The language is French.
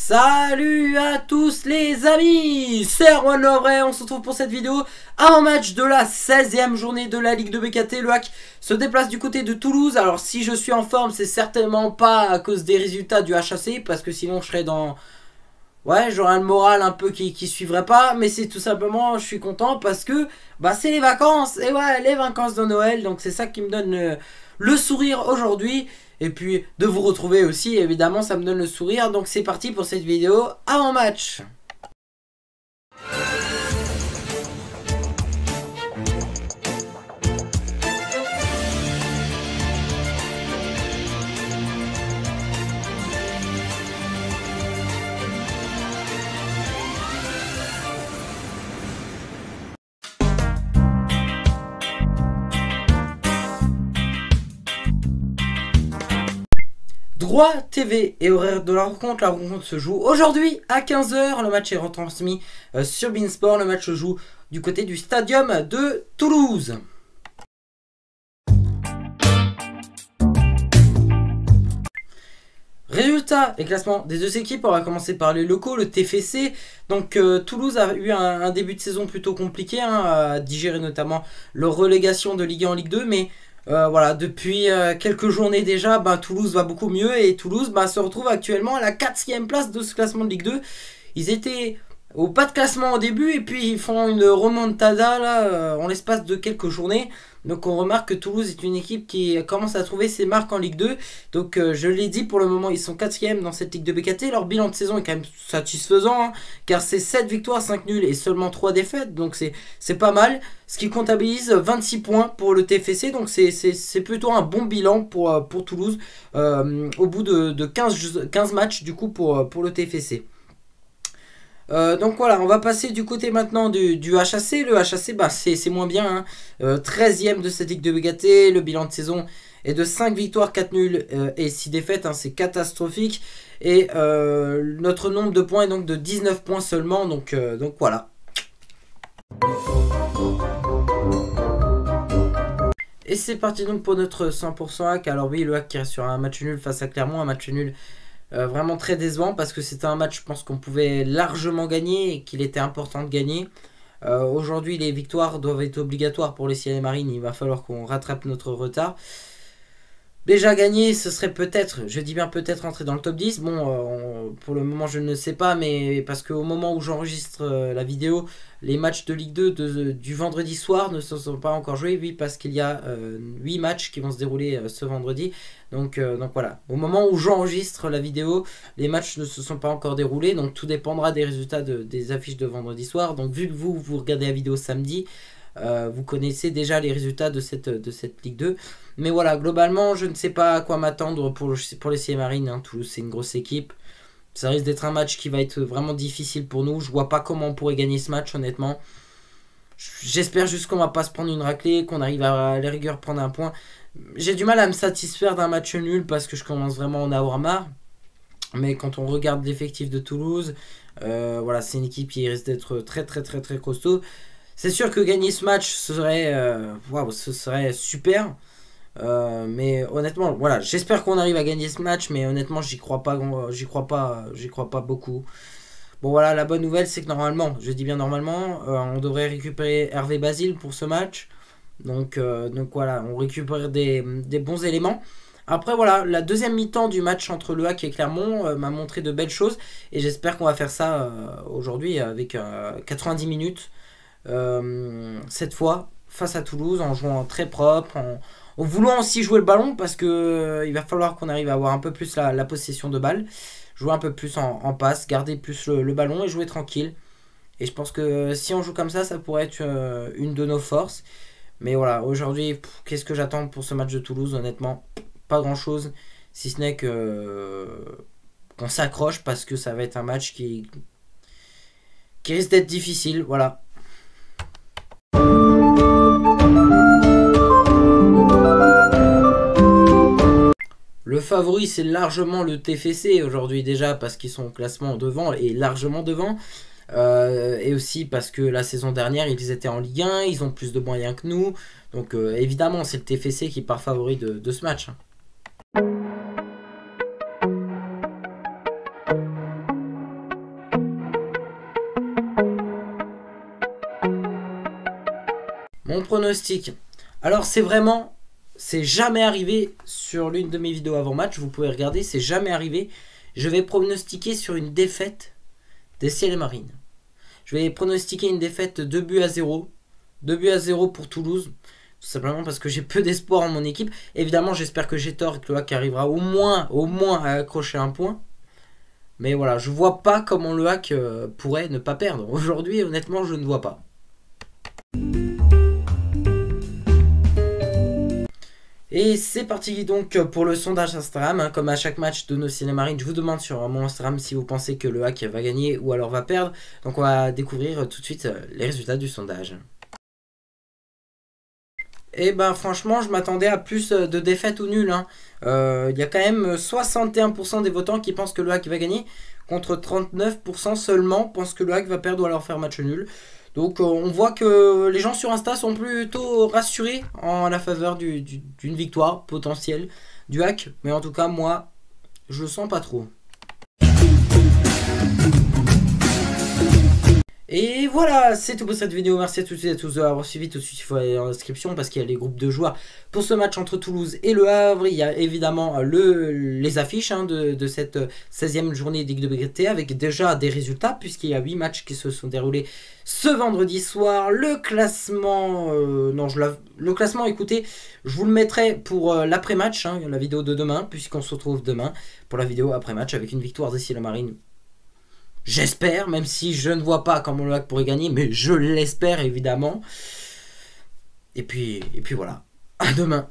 Salut à tous les amis, c'est Erwan Lovray, on se retrouve pour cette vidéo avant match de la 16e journée de la Ligue de BKT. Le Hack se déplace du côté de Toulouse. Alors si je suis en forme, c'est certainement pas à cause des résultats du HAC, parce que sinon je serais dans... Ouais, j'aurais le moral un peu qui suivrait pas, mais c'est tout simplement, je suis content parce que c'est les vacances, et ouais, les vacances de Noël, donc c'est ça qui me donne le sourire aujourd'hui. Et puis de vous retrouver aussi, évidemment, ça me donne le sourire. Donc c'est parti pour cette vidéo avant match. Droit TV et horaire de la rencontre se joue aujourd'hui à 15 h. Le match est retransmis sur Beansport. Le match se joue du côté du stadium de Toulouse. Résultats et classement des deux équipes, on va commencer par les locaux, le TFC. Donc Toulouse a eu un début de saison plutôt compliqué, à digérer notamment leur relégation de Ligue 1 en Ligue 2, mais voilà, depuis quelques journées déjà, Toulouse va beaucoup mieux et Toulouse se retrouve actuellement à la 4e place de ce classement de Ligue 2. Ils étaient au pas de classement au début et puis ils font une remontada là, en l'espace de quelques journées. Donc on remarque que Toulouse est une équipe qui commence à trouver ses marques en Ligue 2. Donc je l'ai dit, pour le moment ils sont 4e dans cette Ligue de BKT. Leur bilan de saison est quand même satisfaisant, car c'est 7 victoires, 5 nuls et seulement 3 défaites. Donc c'est pas mal. Ce qui comptabilise 26 points pour le TFC. Donc c'est plutôt un bon bilan pour Toulouse au bout de 15 matchs du coup pour le TFC. Donc voilà, on va passer du côté maintenant du HAC. Le HAC, c'est moins bien, 13e de cette Ligue de BKT. Le bilan de saison est de 5 victoires, 4 nuls et 6 défaites, c'est catastrophique. Et notre nombre de points est donc de 19 points seulement, donc voilà. Et c'est parti donc pour notre 100% hack. Alors oui, le hack qui reste sur un match nul face à Clermont, un match nul vraiment très décevant, parce que c'était un match, je pense, qu'on pouvait largement gagner et qu'il était important de gagner. Aujourd'hui, les victoires doivent être obligatoires pour les Ciel et Marines. Il va falloir qu'on rattrape notre retard. Déjà gagner, ce serait peut-être, je dis bien peut-être, entrer dans le top 10. Bon, pour le moment, je ne sais pas, mais parce qu'au moment où j'enregistre la vidéo, les matchs de Ligue 2 du vendredi soir ne se sont pas encore joués. Oui, parce qu'il y a 8 matchs qui vont se dérouler ce vendredi. Donc voilà, au moment où j'enregistre la vidéo, les matchs ne se sont pas encore déroulés. Donc tout dépendra des résultats des affiches de vendredi soir. Donc vu que vous regardez la vidéo samedi, vous connaissez déjà les résultats de cette Ligue 2. Mais voilà, globalement, je ne sais pas à quoi m'attendre pour les Ciel Marines. Toulouse, c'est une grosse équipe. Ça risque d'être un match qui va être vraiment difficile pour nous. Je vois pas comment on pourrait gagner ce match, honnêtement. J'espère juste qu'on va pas se prendre une raclée, qu'on arrive à la rigueur prendre un point. J'ai du mal à me satisfaire d'un match nul parce que je commence vraiment à en avoir marre. Mais quand on regarde l'effectif de Toulouse, voilà, c'est une équipe qui risque d'être très costaud. C'est sûr que gagner ce match serait, ce serait super. Mais honnêtement, voilà, j'espère qu'on arrive à gagner ce match, mais honnêtement, j'y crois pas beaucoup. Bon voilà, la bonne nouvelle, c'est que normalement, je dis bien normalement, on devrait récupérer Hervé Basile pour ce match. Donc voilà, on récupère des bons éléments. Après voilà, la deuxième mi-temps du match entre Le Hack et Clermont m'a montré de belles choses. Et j'espère qu'on va faire ça aujourd'hui avec 90 minutes. Cette fois, face à Toulouse, en jouant très propre, en voulant aussi jouer le ballon, parce que il va falloir qu'on arrive à avoir un peu plus la possession de balle. Jouer un peu plus en passe, garder plus le ballon et jouer tranquille. Et je pense que si on joue comme ça pourrait être une de nos forces. Mais voilà, aujourd'hui, qu'est-ce que j'attends pour ce match de Toulouse? Honnêtement, pas grand-chose. Si ce n'est qu'on s'accroche, parce que ça va être un match qui risque d'être difficile. Voilà. Le favori, c'est largement le TFC aujourd'hui, déjà parce qu'ils sont au classement devant et largement devant. Et aussi parce que la saison dernière ils étaient en Ligue 1, ils ont plus de moyens que nous, donc évidemment c'est le TFC qui part favori de ce match. Mon pronostic. Alors c'est jamais arrivé sur l'une de mes vidéos avant match. Vous pouvez regarder, c'est jamais arrivé. Je vais pronostiquer sur une défaite des Ciel et Marines. Je vais pronostiquer une défaite 2-0. 2-0 pour Toulouse. Tout simplement parce que j'ai peu d'espoir en mon équipe. Évidemment, j'espère que j'ai tort et que le Hack arrivera au moins à accrocher un point. Mais voilà, je vois pas comment le Hack pourrait ne pas perdre. Aujourd'hui, honnêtement, je ne vois pas. Et c'est parti donc pour le sondage Instagram. Comme à chaque match de nos Cinémarines, je vous demande sur mon Instagram si vous pensez que le Hack va gagner ou alors va perdre. Donc on va découvrir tout de suite les résultats du sondage. Et ben franchement, je m'attendais à plus de défaites ou nuls. Il y a quand même 61% des votants qui pensent que le Hack va gagner, contre 39% seulement pensent que le Hack va perdre ou alors faire match nul. Donc on voit que les gens sur Insta sont plutôt rassurés en la faveur d'une victoire potentielle du Hack. Mais en tout cas, moi, je le sens pas trop. Et voilà, c'est tout pour cette vidéo. Merci à toutes et à tous d'avoir suivi. Tout de suite, il faut aller en description parce qu'il y a les groupes de joueurs pour ce match entre Toulouse et Le Havre. Il y a évidemment les affiches de cette 16e journée de Ligue de BT avec déjà des résultats puisqu'il y a 8 matchs qui se sont déroulés ce vendredi soir. Le classement, le classement, écoutez, je vous le mettrai pour l'après-match, la vidéo de demain, puisqu'on se retrouve demain pour la vidéo après-match avec une victoire des Ciel Marines. J'espère, même si je ne vois pas comment le Hack pourrait gagner, mais je l'espère évidemment. Et puis voilà, à demain.